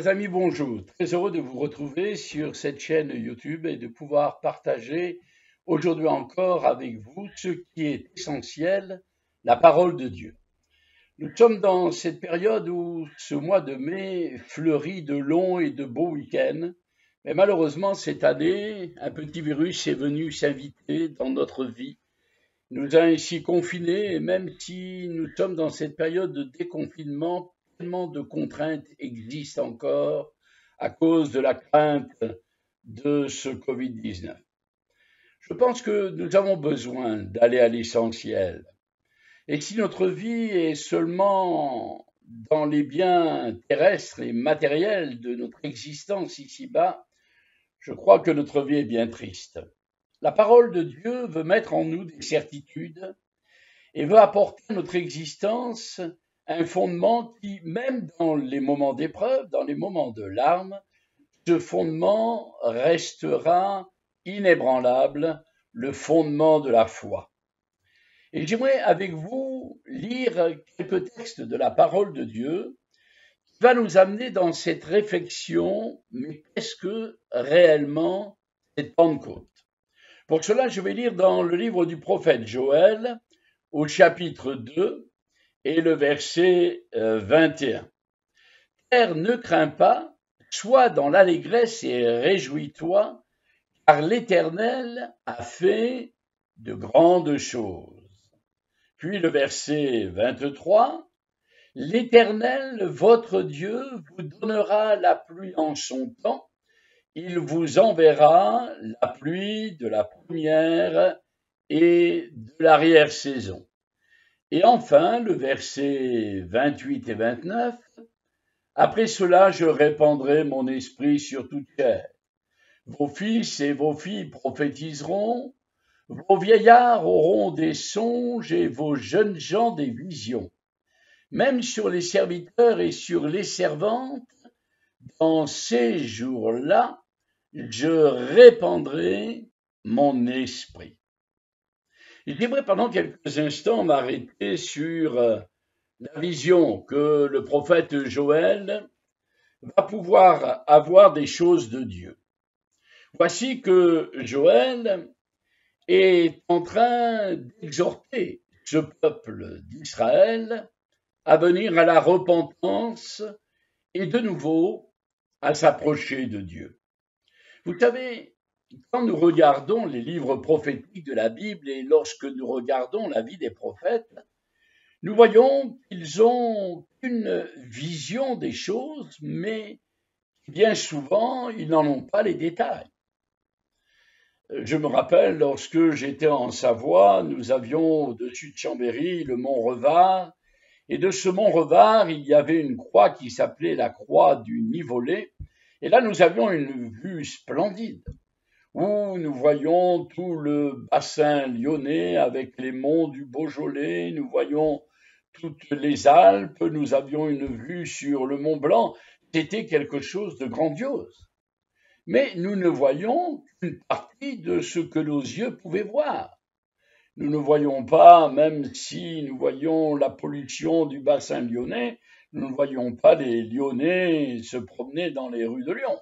Chers amis, bonjour. Très heureux de vous retrouver sur cette chaîne YouTube et de pouvoir partager aujourd'hui encore avec vous ce qui est essentiel, la parole de Dieu. Nous sommes dans cette période où ce mois de mai fleurit de longs et de beaux week-ends, mais malheureusement cette année, un petit virus est venu s'inviter dans notre vie, nous a ainsi confinés et même si nous sommes dans cette période de déconfinement, tellement de contraintes existent encore à cause de la crainte de ce Covid-19. Je pense que nous avons besoin d'aller à l'essentiel. Et si notre vie est seulement dans les biens terrestres et matériels de notre existence ici-bas, je crois que notre vie est bien triste. La parole de Dieu veut mettre en nous des certitudes et veut apporter à notre existence un fondement qui, même dans les moments d'épreuve, dans les moments de larmes, ce fondement restera inébranlable, le fondement de la foi. Et j'aimerais avec vous lire quelques textes de la parole de Dieu qui va nous amener dans cette réflexion, mais qu'est-ce que réellement cette Pentecôte? Pour cela, je vais lire dans le livre du prophète Joël, au chapitre 2 et le verset 21. Terre, ne crains pas, sois dans l'allégresse et réjouis-toi, car l'Éternel a fait de grandes choses. Puis le verset 23, l'Éternel, votre Dieu, vous donnera la pluie en son temps. Il vous enverra la pluie de la première et de l'arrière-saison. Et enfin, le verset 28 et 29, après cela, je répandrai mon esprit sur toute chair. Vos fils et vos filles prophétiseront, vos vieillards auront des songes et vos jeunes gens des visions. Même sur les serviteurs et sur les servantes, dans ces jours-là, je répandrai mon esprit. Et j'aimerais pendant quelques instants m'arrêter sur la vision que le prophète Joël va pouvoir avoir des choses de Dieu. Voici que Joël est en train d'exhorter ce peuple d'Israël à venir à la repentance et de nouveau à s'approcher de Dieu. Vous savez, quand nous regardons les livres prophétiques de la Bible et lorsque nous regardons la vie des prophètes, nous voyons qu'ils ont une vision des choses, mais bien souvent, ils n'en ont pas les détails. Je me rappelle, lorsque j'étais en Savoie, nous avions au-dessus de Chambéry le mont Revard, et de ce mont Revard, il y avait une croix qui s'appelait la croix du Nivolé, et là nous avions une vue splendide, où nous voyons tout le bassin lyonnais avec les monts du Beaujolais, nous voyons toutes les Alpes, nous avions une vue sur le Mont Blanc, c'était quelque chose de grandiose. Mais nous ne voyons qu'une partie de ce que nos yeux pouvaient voir. Nous ne voyons pas, même si nous voyons la pollution du bassin lyonnais, nous ne voyons pas les Lyonnais se promener dans les rues de Lyon.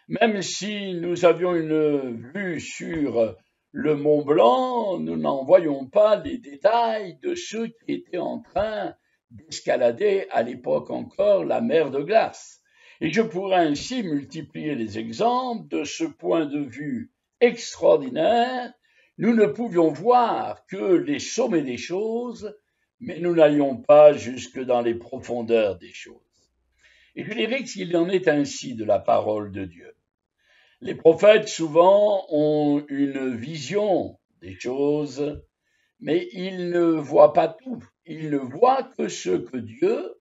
Même si nous avions une vue sur le Mont Blanc, nous n'en voyons pas les détails de ceux qui étaient en train d'escalader à l'époque encore la mer de glace. Et je pourrais ainsi multiplier les exemples de ce point de vue extraordinaire. Nous ne pouvions voir que les sommets des choses, mais nous n'allions pas jusque dans les profondeurs des choses. Et je dirais qu'il en est ainsi de la parole de Dieu. Les prophètes souvent ont une vision des choses, mais ils ne voient pas tout. Ils ne voient que ce que Dieu,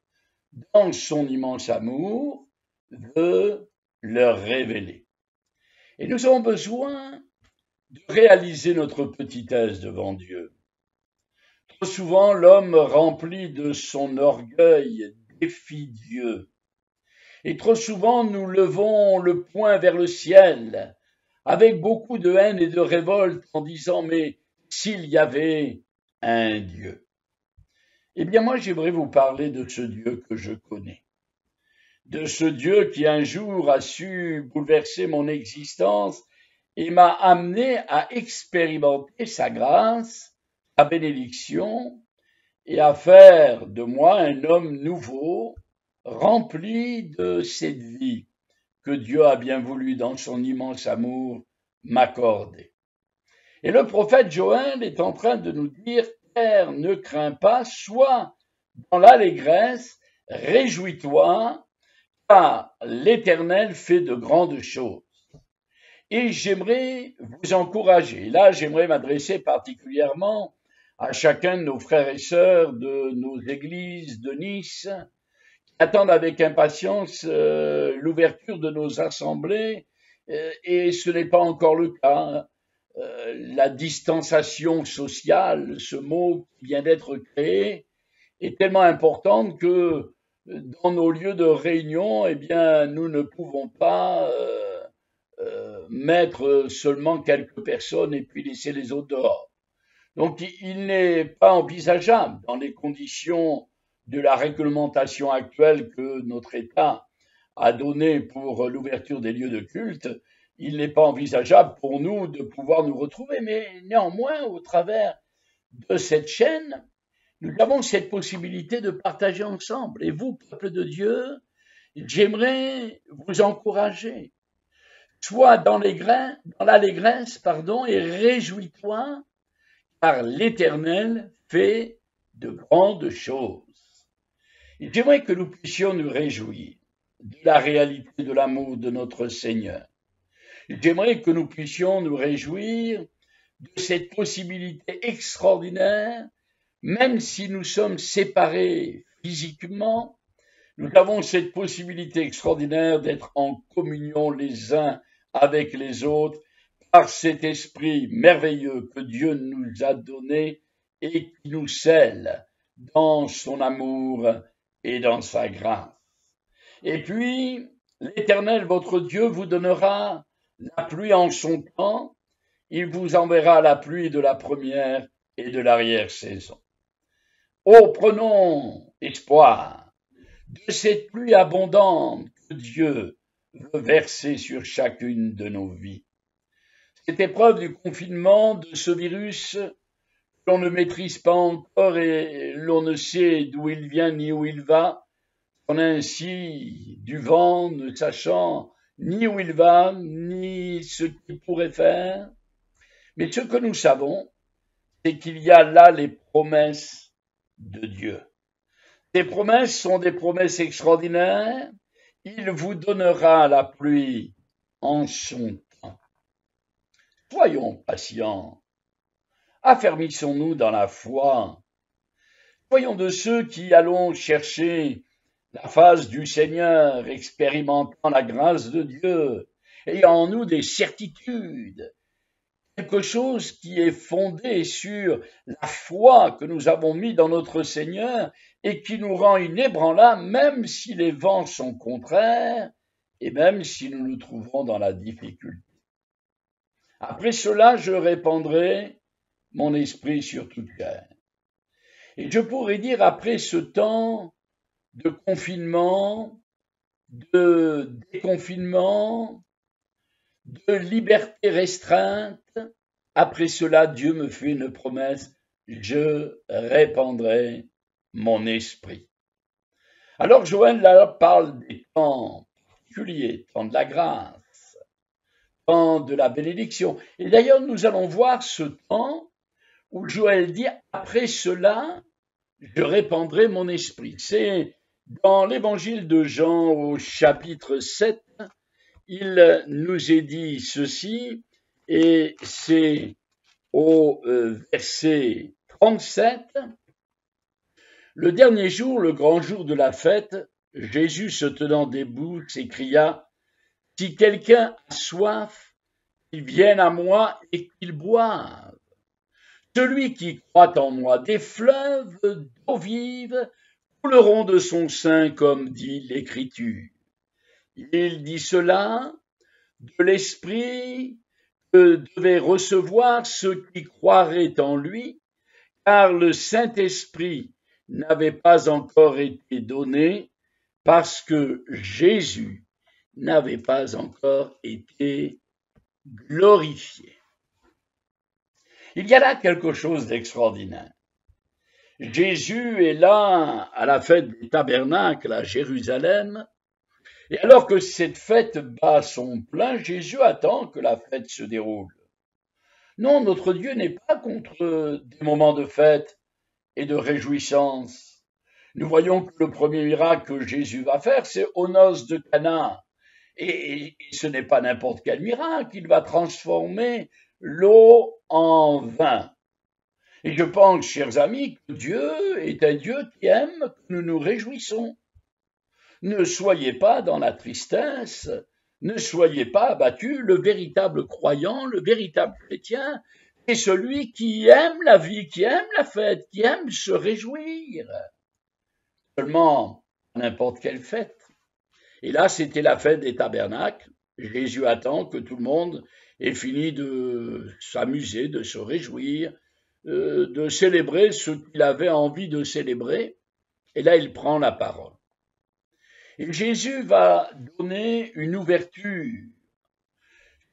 dans son immense amour, veut leur révéler. Et nous avons besoin de réaliser notre petitesse devant Dieu. Trop souvent, l'homme rempli de son orgueil défie Dieu. Et trop souvent, nous levons le poing vers le ciel, avec beaucoup de haine et de révolte, en disant, mais s'il y avait un Dieu. Eh bien, moi, j'aimerais vous parler de ce Dieu que je connais. de ce Dieu qui un jour a su bouleverser mon existence et m'a amené à expérimenter sa grâce, sa bénédiction, et à faire de moi un homme nouveau, rempli de cette vie que Dieu a bien voulu, dans son immense amour, m'accorder. Et le prophète Joël est en train de nous dire, terre, ne crains pas, sois dans l'allégresse, réjouis-toi, car l'Éternel fait de grandes choses. Et j'aimerais vous encourager. Là, j'aimerais m'adresser particulièrement à chacun de nos frères et sœurs de nos églises de Nice, qui attendent avec impatience l'ouverture de nos assemblées, et ce n'est pas encore le cas. La distanciation sociale, ce mot qui vient d'être créé, est tellement importante que dans nos lieux de réunion, eh bien, nous ne pouvons pas mettre seulement quelques personnes et puis laisser les autres dehors. Donc, il n'est pas envisageable, dans les conditions de la réglementation actuelle que notre État a donnée pour l'ouverture des lieux de culte, il n'est pas envisageable pour nous de pouvoir nous retrouver. Mais néanmoins, au travers de cette chaîne, nous avons cette possibilité de partager ensemble. Et vous, peuple de Dieu, j'aimerais vous encourager. Sois dans l'allégresse, et réjouis-toi, car l'Éternel fait de grandes choses. Et j'aimerais que nous puissions nous réjouir de la réalité de l'amour de notre Seigneur. J'aimerais que nous puissions nous réjouir de cette possibilité extraordinaire, même si nous sommes séparés physiquement, nous avons cette possibilité extraordinaire d'être en communion les uns avec les autres par cet esprit merveilleux que Dieu nous a donné et qui nous scelle dans son amour et dans sa grâce. Et puis, l'Éternel, votre Dieu, vous donnera la pluie en son temps, il vous enverra la pluie de la première et de l'arrière-saison. Oh, prenons espoir de cette pluie abondante que Dieu veut verser sur chacune de nos vies. Cette épreuve du confinement, de ce virus que l'on ne maîtrise pas encore et l'on ne sait d'où il vient ni où il va, on a ainsi du vent ne sachant ni où il va, ni ce qu'il pourrait faire. Mais ce que nous savons, c'est qu'il y a là les promesses de Dieu. Ces promesses sont des promesses extraordinaires. Il vous donnera la pluie en son temps. Soyons patients. Affermissons-nous dans la foi. Soyons de ceux qui allons chercher la face du Seigneur, expérimentant la grâce de Dieu, ayant en nous des certitudes, quelque chose qui est fondé sur la foi que nous avons mis dans notre Seigneur et qui nous rend inébranlables même si les vents sont contraires et même si nous nous trouvons dans la difficulté. Après cela, je répandrai mon esprit sur toute chair. Et je pourrais dire, après ce temps de confinement, de déconfinement, de liberté restreinte, après cela, Dieu me fait une promesse, je répandrai mon esprit. Alors Joël là parle des temps particuliers, temps de la grâce, temps de la bénédiction. Et d'ailleurs, nous allons voir ce temps où Joël dit, après cela, je répandrai mon esprit. C'est dans l'évangile de Jean au chapitre 7, il nous est dit ceci, et c'est au verset 37. Le dernier jour, le grand jour de la fête, Jésus se tenant debout s'écria, « Si quelqu'un a soif, qu'il vienne à moi et qu'il boive. Celui qui croit en moi, des fleuves d'eau vive couleront de son sein, comme dit l'Écriture. » Il dit cela de l'esprit que devaient recevoir ceux qui croiraient en lui, car le Saint-Esprit n'avait pas encore été donné, parce que Jésus n'avait pas encore été glorifié. Il y a là quelque chose d'extraordinaire. Jésus est là à la fête des tabernacles à Jérusalem, et alors que cette fête bat son plein, Jésus attend que la fête se déroule. Non, notre Dieu n'est pas contre des moments de fête et de réjouissance. Nous voyons que le premier miracle que Jésus va faire, c'est aux noces de Cana. Et ce n'est pas n'importe quel miracle, il va transformer l'eau en vin. Et je pense, chers amis, que Dieu est un Dieu qui aime que nous nous réjouissons. Ne soyez pas dans la tristesse, ne soyez pas abattus. Le véritable croyant, le véritable chrétien, est celui qui aime la vie, qui aime la fête, qui aime se réjouir. Seulement, n'importe quelle fête. Et là, c'était la fête des tabernacles. Jésus attend que tout le monde ait fini de s'amuser, de se réjouir, de célébrer ce qu'il avait envie de célébrer. Et là, il prend la parole. Et Jésus va donner une ouverture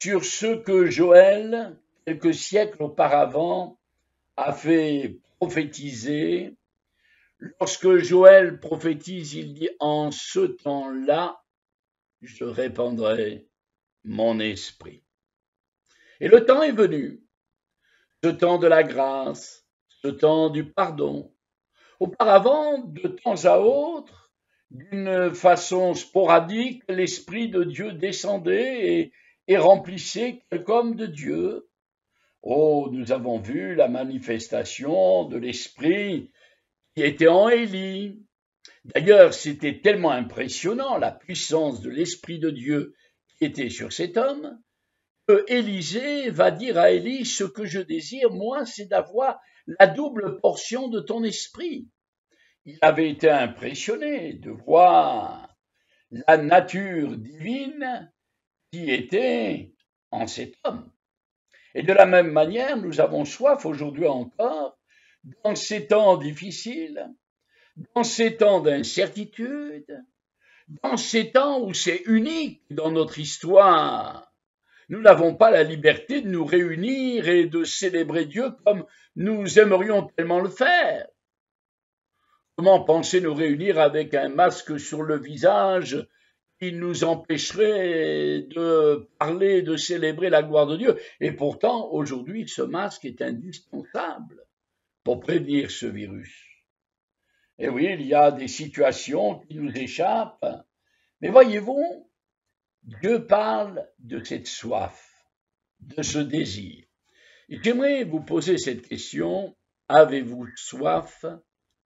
sur ce que Joël, quelques siècles auparavant, a fait prophétiser. Lorsque Joël prophétise, il dit « En ce temps-là, je répandrai mon esprit. » Et le temps est venu, ce temps de la grâce, ce temps du pardon. Auparavant, de temps à autre, d'une façon sporadique, l'Esprit de Dieu descendait et remplissait quelque homme de Dieu. Oh, nous avons vu la manifestation de l'Esprit qui était en Élie. D'ailleurs, c'était tellement impressionnant la puissance de l'Esprit de Dieu qui était sur cet homme, que Élisée va dire à Élie, ce que je désire, moi, c'est d'avoir la double portion de ton esprit. Il avait été impressionné de voir la nature divine qui était en cet homme. Et de la même manière, nous avons soif aujourd'hui encore, dans ces temps difficiles, dans ces temps d'incertitude, dans ces temps où c'est unique dans notre histoire, nous n'avons pas la liberté de nous réunir et de célébrer Dieu comme nous aimerions tellement le faire. Comment penser nous réunir avec un masque sur le visage qui nous empêcherait de parler, de célébrer la gloire de Dieu? Et pourtant, aujourd'hui, ce masque est indispensable pour prévenir ce virus. Et oui, il y a des situations qui nous échappent, mais voyez-vous, Dieu parle de cette soif, de ce désir. Et j'aimerais vous poser cette question, avez-vous soif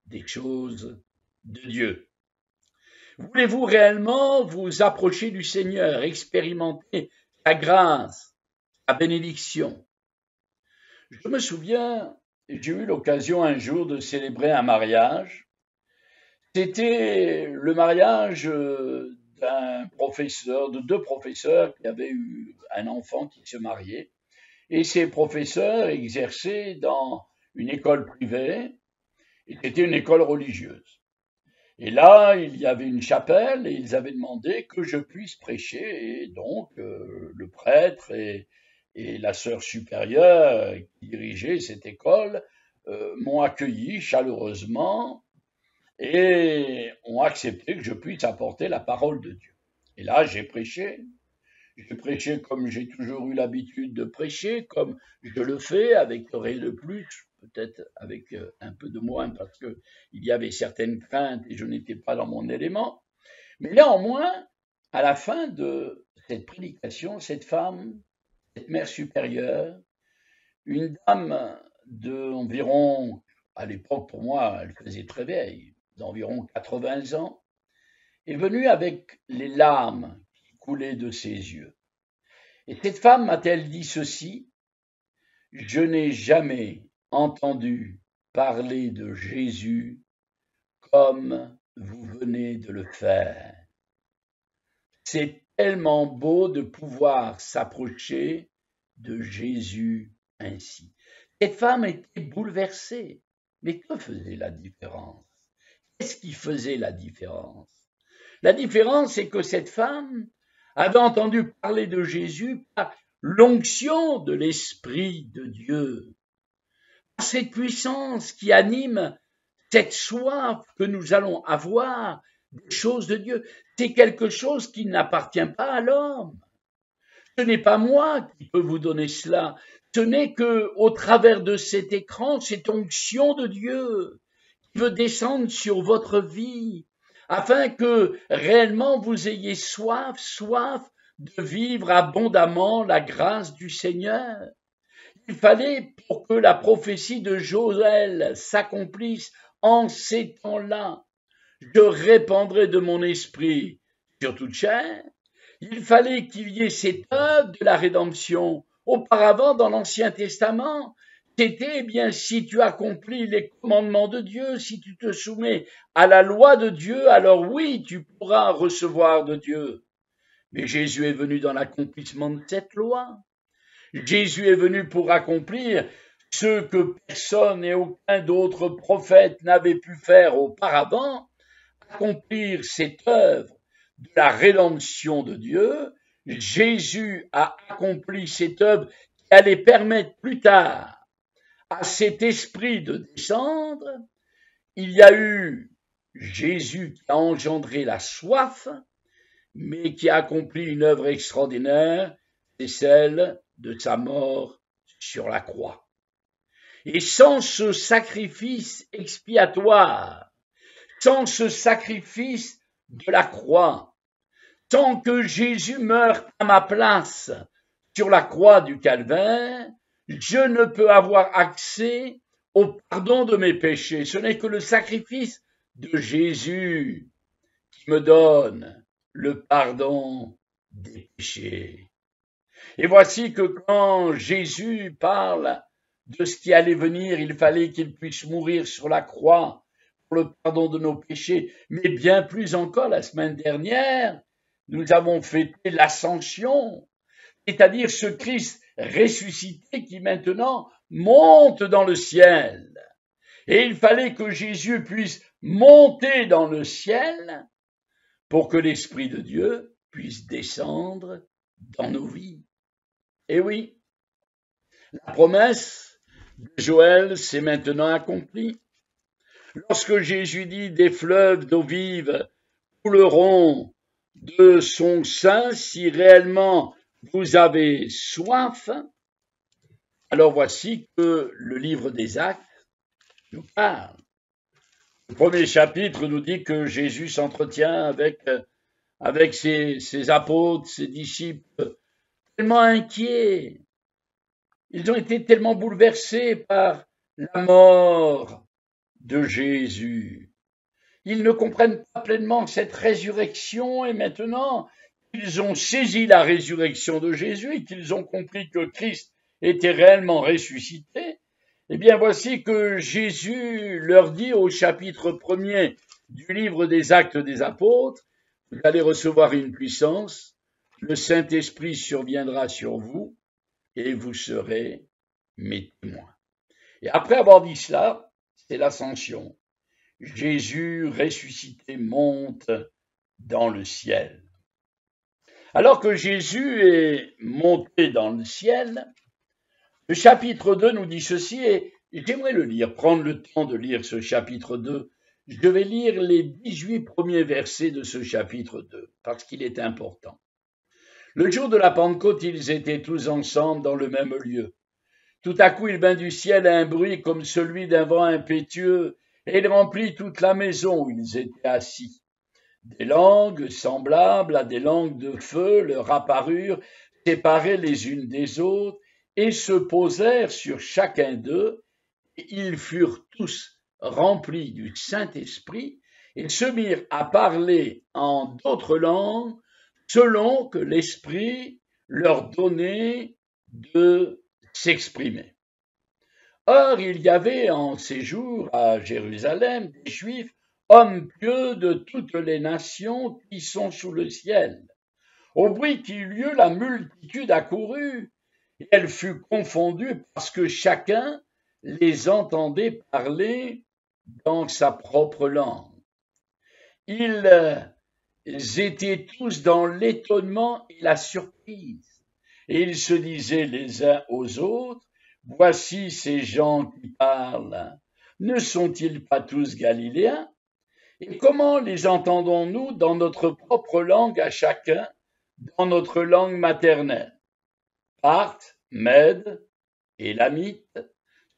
des choses de Dieu? Voulez-vous réellement vous approcher du Seigneur, expérimenter sa grâce, sa bénédiction? Je me souviens, j'ai eu l'occasion un jour de célébrer un mariage. C'était le mariage d'un professeur, de deux professeurs qui avaient eu un enfant qui se mariait. Et ces professeurs exerçaient dans une école privée, et c'était une école religieuse. Et là, il y avait une chapelle et ils avaient demandé que je puisse prêcher. Et donc, le prêtre et la sœur supérieure qui dirigeait cette école m'ont accueilli chaleureusement et ont accepté que je puisse apporter la parole de Dieu. Et là, j'ai prêché. J'ai prêché comme j'ai toujours eu l'habitude de prêcher, comme je le fais, avec rien de plus, peut-être avec un peu de moins, parce que il y avait certaines craintes et je n'étais pas dans mon élément. Mais néanmoins, à la fin de cette prédication, cette femme, cette mère supérieure, une dame d'environ, à l'époque pour moi, elle faisait très vieille, d'environ 80 ans, est venue avec les larmes qui coulaient de ses yeux. Et cette femme m'a-t-elle dit ceci: je n'ai jamais entendu parler de Jésus comme vous venez de le faire. C'est tellement beau de pouvoir s'approcher de Jésus ainsi. Cette femme était bouleversée. Mais que faisait la différence? Qu'est-ce qui faisait la différence? La différence, c'est que cette femme avait entendu parler de Jésus par l'onction de l'Esprit de Dieu, par cette puissance qui anime cette soif que nous allons avoir des choses de Dieu. C'est quelque chose qui n'appartient pas à l'homme. Ce n'est pas moi qui peux vous donner cela. Ce n'est que au travers de cet écran, cette onction de Dieu qui veut descendre sur votre vie, afin que réellement vous ayez soif de vivre abondamment la grâce du Seigneur. Il fallait, pour que la prophétie de Joël s'accomplisse en ces temps-là, je répandrai de mon esprit sur toute chair. Il fallait qu'il y ait cette œuvre de la rédemption. Auparavant, dans l'Ancien Testament, c'était, bien, si tu accomplis les commandements de Dieu, si tu te soumets à la loi de Dieu, alors oui, tu pourras recevoir de Dieu. Mais Jésus est venu dans l'accomplissement de cette loi. Jésus est venu pour accomplir ce que personne et aucun d'autre prophète n'avait pu faire auparavant, accomplir cette œuvre de la rédemption de Dieu. Jésus a accompli cette œuvre qui allait permettre plus tard à cet esprit de descendre. Il y a eu Jésus qui a engendré la soif, mais qui a accompli une œuvre extraordinaire, c'est celle de sa mort sur la croix. Et sans ce sacrifice expiatoire, sans ce sacrifice de la croix, sans que Jésus meure à ma place sur la croix du calvaire, je ne peux avoir accès au pardon de mes péchés. Ce n'est que le sacrifice de Jésus qui me donne le pardon des péchés. Et voici que quand Jésus parle de ce qui allait venir, il fallait qu'il puisse mourir sur la croix pour le pardon de nos péchés. Mais bien plus encore, la semaine dernière, nous avons fêté l'ascension, c'est-à-dire ce Christ ressuscité qui maintenant monte dans le ciel. Et il fallait que Jésus puisse monter dans le ciel pour que l'Esprit de Dieu puisse descendre dans nos vies. Et oui, la promesse de Joël s'est maintenant accomplie. Lorsque Jésus dit « Des fleuves d'eau vive couleront de son sein si réellement vous avez soif », alors voici que le livre des Actes nous parle. Le premier chapitre nous dit que Jésus s'entretient avec ses apôtres, ses disciples, tellement inquiets. Ils ont été tellement bouleversés par la mort de Jésus. Ils ne comprennent pas pleinement cette résurrection et maintenant qu'ils ont saisi la résurrection de Jésus et qu'ils ont compris que Christ était réellement ressuscité, eh bien voici que Jésus leur dit au chapitre 1er du livre des Actes des Apôtres, vous allez recevoir une puissance, le Saint-Esprit surviendra sur vous et vous serez mes témoins. Et après avoir dit cela, c'est l'ascension. Jésus ressuscité monte dans le ciel. Alors que Jésus est monté dans le ciel, le chapitre 2 nous dit ceci, et j'aimerais le lire, prendre le temps de lire ce chapitre 2. Je vais lire les 18 premiers versets de ce chapitre 2, parce qu'il est important. Le jour de la Pentecôte, ils étaient tous ensemble dans le même lieu. Tout à coup, il vint du ciel un bruit comme celui d'un vent impétueux, et il remplit toute la maison où ils étaient assis. Des langues semblables à des langues de feu leur apparurent, séparées les unes des autres, et se posèrent sur chacun d'eux, et ils furent tous remplis du Saint-Esprit, et se mirent à parler en d'autres langues, selon que l'Esprit leur donnait de s'exprimer. Or, il y avait en ces jours à Jérusalem des Juifs, hommes pieux de toutes les nations qui sont sous le ciel. Au bruit qui eut lieu, la multitude accourut, et elle fut confondue parce que chacun les entendait parler dans sa propre langue. Ils étaient tous dans l'étonnement et la surprise. Et ils se disaient les uns aux autres, voici ces gens qui parlent. Ne sont-ils pas tous galiléens? Et comment les entendons-nous dans notre propre langue à chacun, dans notre langue maternelle? Parthes, Mèdes, Élamites,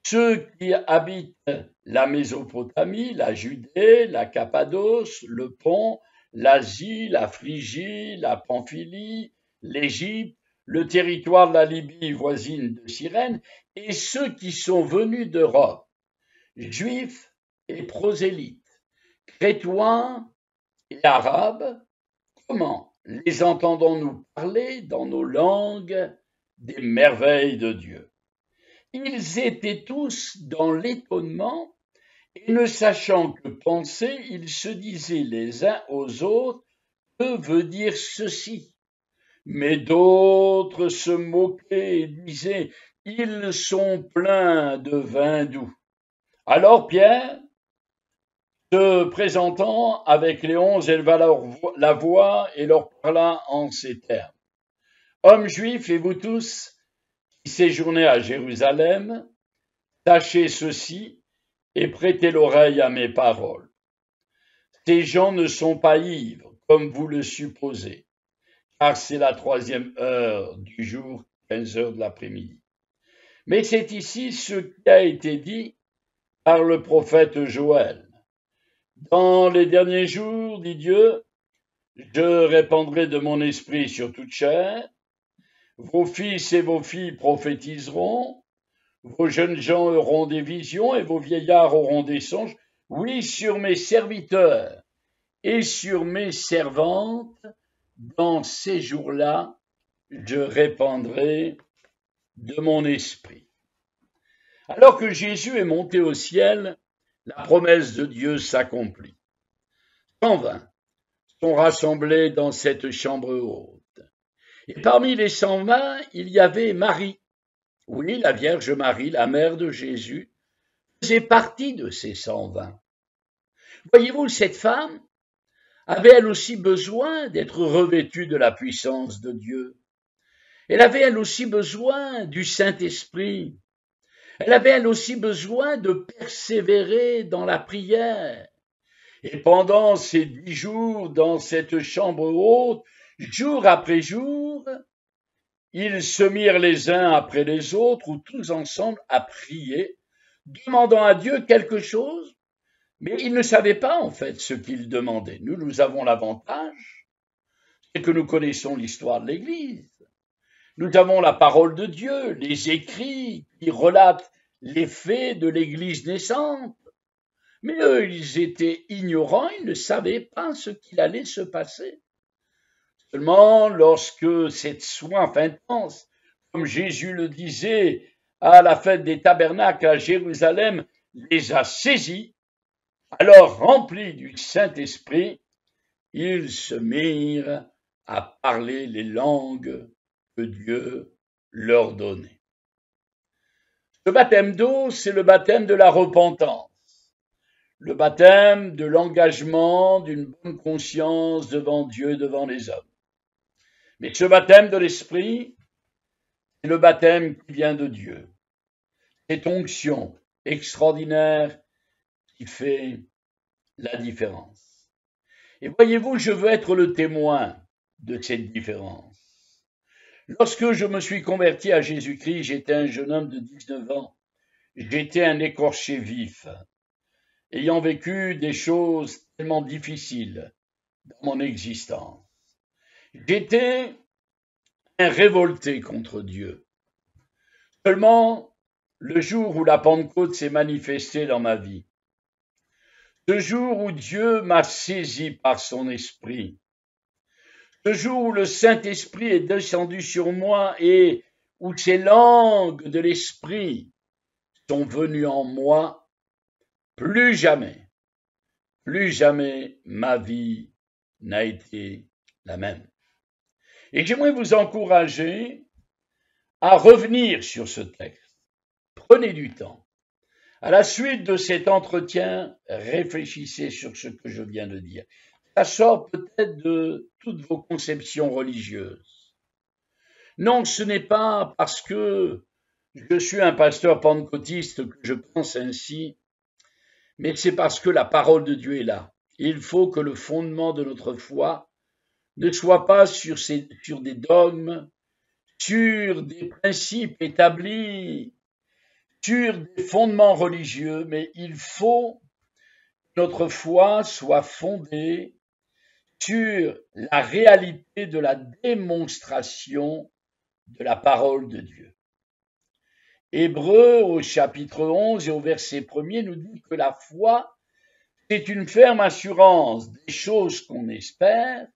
ceux qui habitent la Mésopotamie, la Judée, la Cappadoce, le Pont, l'Asie, la Phrygie, la Pamphylie, l'Égypte, le territoire de la Libye voisine de Cyrène, et ceux qui sont venus d'Europe, juifs et prosélytes, crétois et arabes, comment les entendons-nous parler dans nos langues des merveilles de Dieu? Ils étaient tous dans l'étonnement et ne sachant que penser, ils se disaient les uns aux autres, que veut dire ceci? Mais d'autres se moquaient et disaient, ils sont pleins de vin doux. Alors Pierre, se présentant avec les 11, éleva la voix et leur parla en ces termes. Hommes juifs et vous tous qui séjournez à Jérusalem, sachez ceci et prêtez l'oreille à mes paroles. Ces gens ne sont pas ivres, comme vous le supposez, car c'est la 3e heure du jour, 15 heures de l'après-midi. Mais c'est ici ce qui a été dit par le prophète Joël. Dans les derniers jours, dit Dieu, je répandrai de mon esprit sur toute chair, vos fils et vos filles prophétiseront, vos jeunes gens auront des visions et vos vieillards auront des songes. Oui, sur mes serviteurs et sur mes servantes, dans ces jours-là, je répandrai de mon esprit. Alors que Jésus est monté au ciel, la promesse de Dieu s'accomplit. 120 sont rassemblés dans cette chambre haute. Et parmi les 120, il y avait Marie. Oui, la Vierge Marie, la mère de Jésus, faisait partie de ces 120. Voyez-vous, cette femme avait elle aussi besoin d'être revêtue de la puissance de Dieu. Elle avait elle aussi besoin du Saint-Esprit. Elle avait elle aussi besoin de persévérer dans la prière. Et pendant ces 10 jours dans cette chambre haute, jour après jour, ils se mirent les uns après les autres ou tous ensemble à prier, demandant à Dieu quelque chose, mais ils ne savaient pas en fait ce qu'ils demandaient. Nous avons l'avantage, c'est que nous connaissons l'histoire de l'Église. Nous avons la parole de Dieu, les écrits qui relatent les faits de l'Église naissante. Mais eux, ils étaient ignorants, ils ne savaient pas ce qu'il allait se passer. Seulement, lorsque cette soif intense, comme Jésus le disait à la fête des tabernacles à Jérusalem, les a saisis, alors remplis du Saint-Esprit, ils se mirent à parler les langues que Dieu leur donnait. Le baptême d'eau, c'est le baptême de la repentance, le baptême de l'engagement d'une bonne conscience devant Dieu, devant les hommes. Mais ce baptême de l'Esprit, c'est le baptême qui vient de Dieu. Cette onction extraordinaire qui fait la différence. Et voyez-vous, je veux être le témoin de cette différence. Lorsque je me suis converti à Jésus-Christ, j'étais un jeune homme de 19 ans. J'étais un écorché vif, ayant vécu des choses tellement difficiles dans mon existence. J'étais un révolté contre Dieu. Seulement, le jour où la Pentecôte s'est manifestée dans ma vie, ce jour où Dieu m'a saisi par son esprit, ce jour où le Saint-Esprit est descendu sur moi et où ces langues de l'Esprit sont venues en moi, plus jamais ma vie n'a été la même. Et j'aimerais vous encourager à revenir sur ce texte. Prenez du temps. À la suite de cet entretien, réfléchissez sur ce que je viens de dire. ça sort peut-être de toutes vos conceptions religieuses. Non, ce n'est pas parce que je suis un pasteur pentecôtiste que je pense ainsi, mais c'est parce que la parole de Dieu est là. Il faut que le fondement de notre foi ne soit pas sur des dogmes, sur des principes établis, sur des fondements religieux, mais il faut que notre foi soit fondée sur la réalité de la démonstration de la parole de Dieu. Hébreux au chapitre 11 et au verset 1er nous dit que la foi, c'est une ferme assurance des choses qu'on espère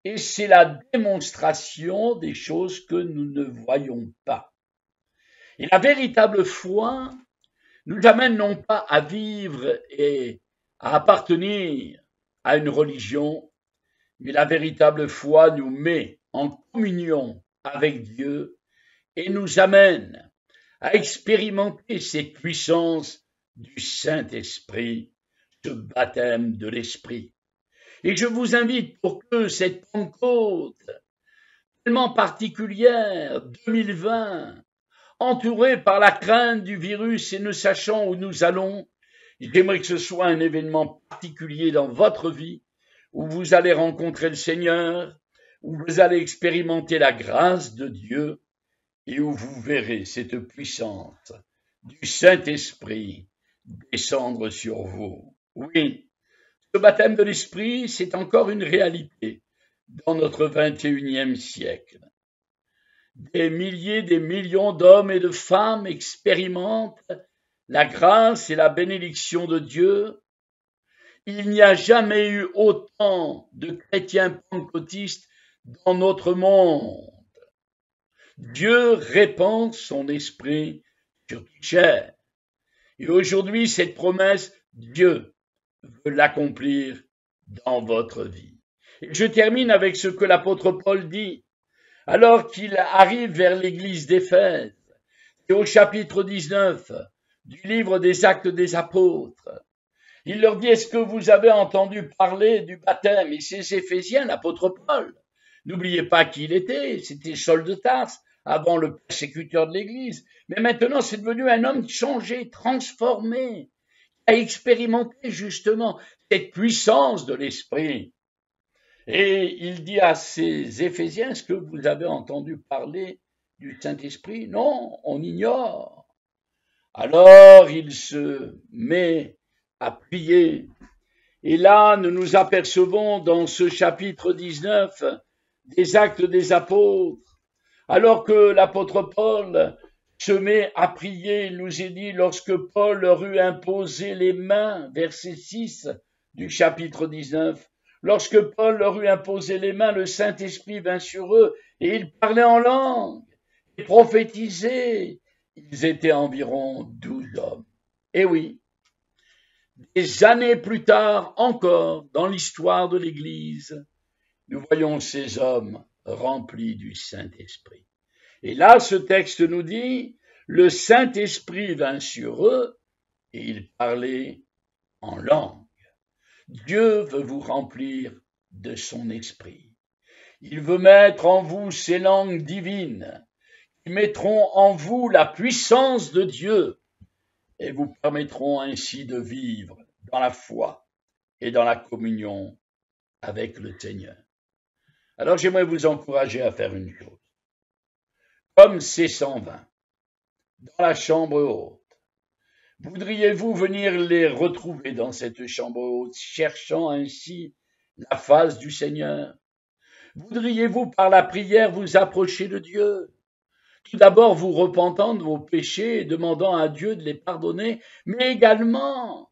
et c'est la démonstration des choses que nous ne voyons pas. Et la véritable foi nous amène non pas à vivre et à appartenir à une religion, mais la véritable foi nous met en communion avec Dieu et nous amène à expérimenter cette puissance du Saint-Esprit, ce baptême de l'Esprit. Et je vous invite pour que cette Pentecôte tellement particulière, 2020, entourée par la crainte du virus et ne sachant où nous allons, j'aimerais que ce soit un événement particulier dans votre vie, où vous allez rencontrer le Seigneur, où vous allez expérimenter la grâce de Dieu, et où vous verrez cette puissance du Saint-Esprit descendre sur vous. Oui, ce baptême de l'Esprit, c'est encore une réalité dans notre 21e siècle. Des milliers, des millions d'hommes et de femmes expérimentent la grâce et la bénédiction de Dieu. Il n'y a jamais eu autant de chrétiens pentecôtistes dans notre monde. Dieu répand son esprit sur toute chair. Et aujourd'hui, cette promesse, Dieu veut l'accomplir dans votre vie. Et je termine avec ce que l'apôtre Paul dit, alors qu'il arrive vers l'église d'Éphèse, et au chapitre 19 du livre des Actes des Apôtres. Il leur dit, est-ce que vous avez entendu parler du baptême? Et ces Éphésiens, l'apôtre Paul, n'oubliez pas qui il était, c'était Saul de Tarse, avant le persécuteur de l'Église. Mais maintenant, c'est devenu un homme changé, transformé, qui a expérimenté justement cette puissance de l'Esprit. Et il dit à ces Éphésiens, est-ce que vous avez entendu parler du Saint-Esprit? Non, on ignore. Alors il se met à prier. Et là, nous nous apercevons dans ce chapitre 19 des Actes des Apôtres, alors que l'apôtre Paul se met à prier, il nous est dit, lorsque Paul leur eut imposé les mains, verset 6 du chapitre 19, lorsque Paul leur eut imposé les mains, le Saint-Esprit vint sur eux, et ils parlaient en langue, et prophétisaient. Ils étaient environ 12 hommes. Et oui, des années plus tard encore, dans l'histoire de l'Église, nous voyons ces hommes remplis du Saint-Esprit. Et là, ce texte nous dit, le Saint-Esprit vint sur eux et ils parlaient en langue. Dieu veut vous remplir de son esprit. Il veut mettre en vous ces langues divines qui mettront en vous la puissance de Dieu et vous permettront ainsi de vivre dans la foi et dans la communion avec le Seigneur. Alors j'aimerais vous encourager à faire une chose. Comme ces 120, dans la chambre haute, voudriez-vous venir les retrouver dans cette chambre haute, cherchant ainsi la face du Seigneur? Voudriez-vous par la prière vous approcher de Dieu? Tout d'abord vous repentant de vos péchés et demandant à Dieu de les pardonner, mais également,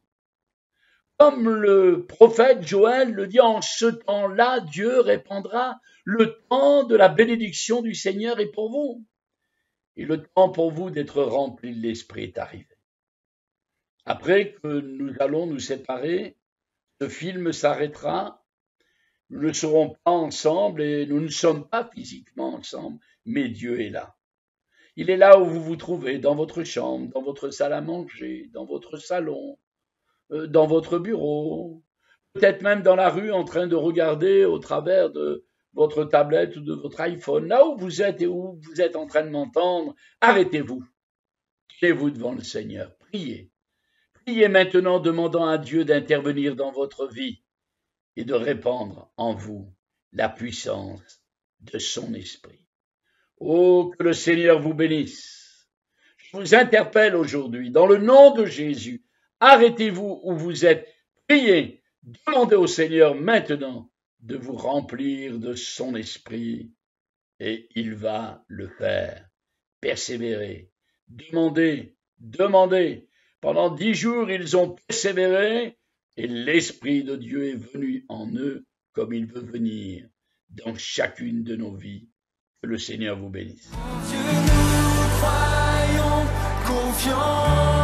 comme le prophète Joël le dit, en ce temps-là, Dieu répandra le temps de la bénédiction du Seigneur est pour vous. Et le temps pour vous d'être rempli de l'Esprit est arrivé. Après que nous allons nous séparer, ce film s'arrêtera, nous ne serons pas ensemble et nous ne sommes pas physiquement ensemble, mais Dieu est là. Il est là où vous vous trouvez, dans votre chambre, dans votre salle à manger, dans votre salon, dans votre bureau, peut-être même dans la rue en train de regarder au travers de votre tablette ou de votre iPhone, là où vous êtes et où vous êtes en train de m'entendre, arrêtez-vous. Tenez-vous devant le Seigneur. Priez. Priez maintenant, demandant à Dieu d'intervenir dans votre vie et de répandre en vous la puissance de son esprit. Oh, que le Seigneur vous bénisse. Je vous interpelle aujourd'hui, dans le nom de Jésus, arrêtez-vous où vous êtes, priez, demandez au Seigneur maintenant de vous remplir de son esprit et il va le faire. Persévérez, demandez, demandez. Pendant 10 jours, ils ont persévéré et l'Esprit de Dieu est venu en eux comme il veut venir dans chacune de nos vies. Que le Seigneur vous bénisse. Dieu, nous croyons confiants.